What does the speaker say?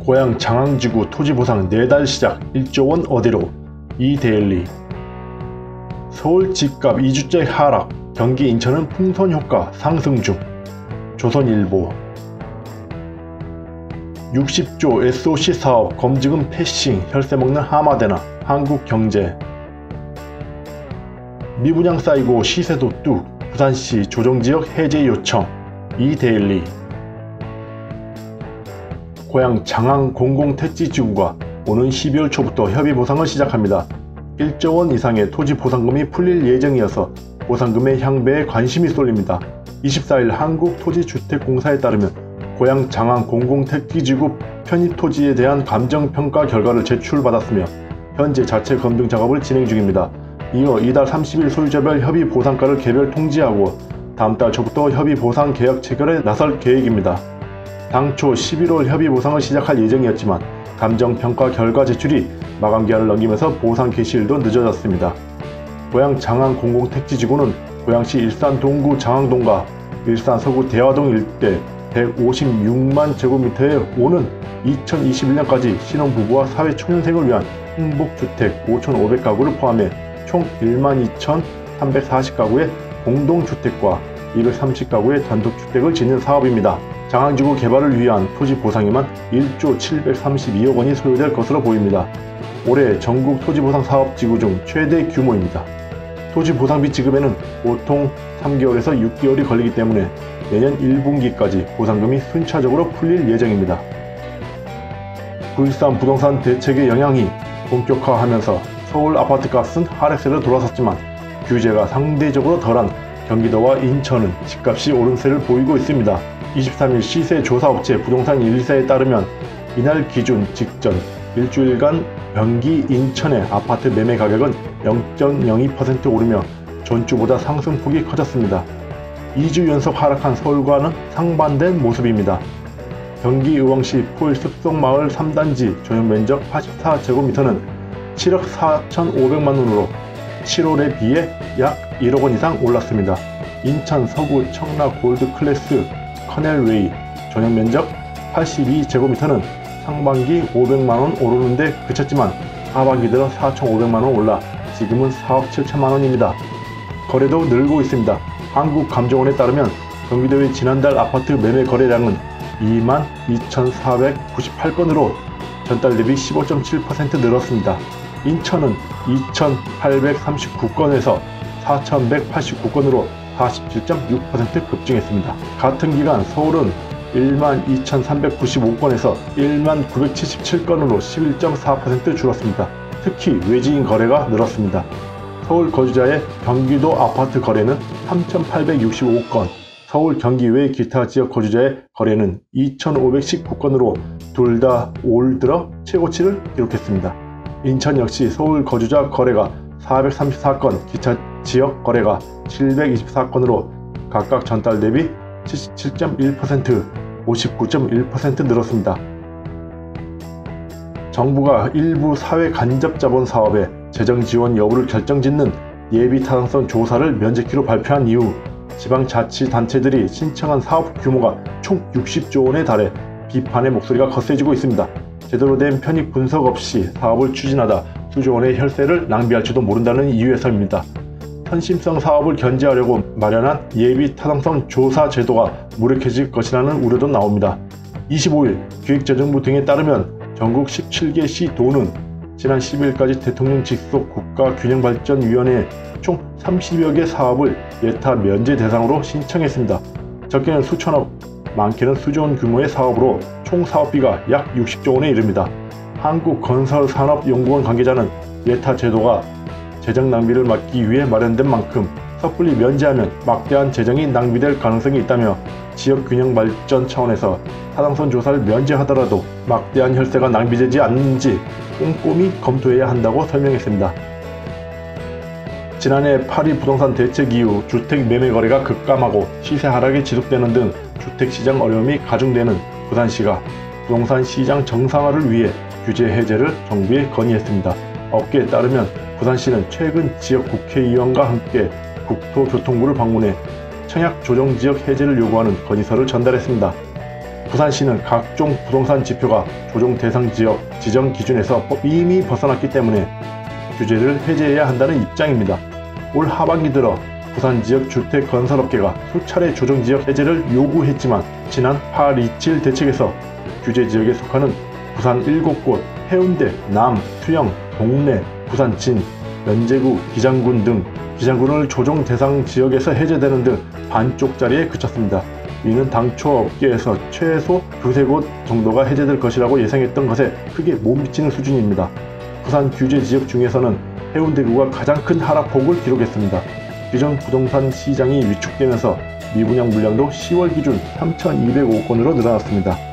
고향 장항지구 토지보상 내달 시작 1조 원 어디로? 이데일리. 서울 집값 2주째 하락, 경기 인천은 풍선 효과 상승 중. 조선일보. 60조 SOC 사업 검증은 패싱, 혈세 먹는 하마대나. 한국경제. 미분양 쌓이고 시세도 뚝, 부산시 조정지역 해제 요청. 이데일리. 고향 장항 공공택지지구가 오는 12월 초부터 협의 보상을 시작합니다. 1조 원 이상의 토지 보상금이 풀릴 예정이어서 보상금의 향배에 관심이 쏠립니다. 24일 한국토지주택공사에 따르면 고향 장항 공공택지지구 편입토지에 대한 감정평가 결과를 제출받았으며 현재 자체 검증 작업을 진행 중입니다. 이어 이달 30일 소유자별 협의 보상가를 개별 통지하고 다음 달 초부터 협의 보상 계약 체결에 나설 계획입니다. 당초 11월 협의 보상을 시작할 예정이었지만 감정평가 결과 제출이 마감기한을 넘기면서 보상 개시일도 늦어졌습니다. 고향 장항 공공택지지구는 고양시 일산 동구 장항동과 일산 서구 대화동 일대 156만 제곱미터에 오는 2021년까지 신혼부부와 사회초년생을 위한 행복주택 5,500가구를 포함해 총 12,340가구의 공동주택과 230가구의 단독주택을 짓는 사업입니다. 장항지구 개발을 위한 토지 보상에만 1조 732억 원이 소요될 것으로 보입니다. 올해 전국 토지보상 사업지구 중 최대 규모입니다. 토지보상비 지급에는 보통 3개월에서 6개월이 걸리기 때문에 내년 1분기까지 보상금이 순차적으로 풀릴 예정입니다. 부일산 부동산 대책의 영향이 본격화하면서 서울 아파트값은 하락세로 돌아섰지만 규제가 상대적으로 덜한 경기도와 인천은 집값이 오름세를 보이고 있습니다. 23일 시세조사업체 부동산 124에 따르면 이날 기준 직전 일주일간 경기 인천의 아파트 매매 가격은 0.02% 오르며 전주보다 상승폭이 커졌습니다. 2주 연속 하락한 서울과는 상반된 모습입니다. 경기 의왕시 포일 숲속마을 3단지 전용면적 84제곱미터는 7억 4,500만원으로 7월에 비해 약 1억 원 이상 올랐습니다. 인천 서구 청라 골드클래스 커넬웨이 전용면적 82제곱미터는 상반기 500만원 오르는데 그쳤지만 하반기 들어 4,500만원 올라 지금은 4억 7천만원입니다. 거래도 늘고 있습니다. 한국감정원에 따르면 경기도의 지난달 아파트 매매 거래량은 22,498건으로 전달 대비 15.7% 늘었습니다. 인천은 2,839건에서 4,189건으로 47.6% 급증했습니다. 같은 기간 서울은 12,395건에서 19,977건으로 11.4% 줄었습니다. 특히 외지인 거래가 늘었습니다. 서울 거주자의 경기도 아파트 거래는 3,865건, 서울 경기 외 기타 지역 거주자의 거래는 2,519건으로 둘 다 올 들어 최고치를 기록했습니다. 인천 역시 서울 거주자 거래가 434건, 기타 지역 거래가 724건으로 각각 전달 대비 77.1%, 59.1% 늘었습니다. 정부가 일부 사회 간접 자본 사업의 재정 지원 여부를 결정짓는 예비 타당성 조사를 면제키로 발표한 이후 지방자치단체들이 신청한 사업 규모가 총 60조 원에 달해 비판의 목소리가 거세지고 있습니다. 제대로 된 편익 분석 없이 사업을 추진하다 수조 원의 혈세를 낭비할지도 모른다는 이유에서입니다. 현심성 사업을 견제하려고 마련한 예비 타당성 조사 제도가 무력해질 것이라는 우려도 나옵니다. 25일 기획재정부 등에 따르면 전국 17개 시도는 지난 12일까지 대통령 직속 국가균형발전위원회에 총 30여 개 사업을 예타 면제 대상으로 신청했습니다. 적게는 수천억, 많게는 수조 원 규모의 사업으로 총 사업비가 약 60조 원에 이릅니다. 한국건설산업연구원 관계자는 예타 제도가 재정 낭비를 막기 위해 마련된 만큼 섣불리 면제하면 막대한 재정이 낭비될 가능성이 있다며 지역균형 발전 차원에서 타당성 조사를 면제하더라도 막대한 혈세가 낭비되지 않는지 꼼꼼히 검토해야 한다고 설명했습니다. 지난해 파리 부동산 대책 이후 주택 매매 거래가 급감하고 시세 하락이 지속되는 등 주택시장 어려움이 가중되는 부산시가 부동산 시장 정상화를 위해 규제 해제를 정부에 건의했습니다. 업계에 따르면 부산시는 최근 지역 국회의원과 함께 국토교통부를 방문해 청약 조정지역 해제를 요구하는 건의서를 전달했습니다. 부산시는 각종 부동산 지표가 조정 대상 지역 지정 기준에서 이미 벗어났기 때문에 규제를 해제해야 한다는 입장입니다. 올 하반기 들어 부산 지역 주택건설업계가 수차례 조정지역 해제를 요구했지만 지난 8.27 대책에서 규제 지역에 속하는 부산 7곳, 해운대, 남, 수영, 동래, 부산 진, 연제구, 기장군 등 기장군을 조정 대상 지역에서 해제되는 등 반쪽짜리에 그쳤습니다. 이는 당초 업계에서 최소 두세 곳 정도가 해제될 것이라고 예상했던 것에 크게 못 미치는 수준입니다. 부산 규제 지역 중에서는 해운대구가 가장 큰 하락폭을 기록했습니다. 기존 부동산 시장이 위축되면서 미분양 물량도 10월 기준 3,205건으로 늘어났습니다.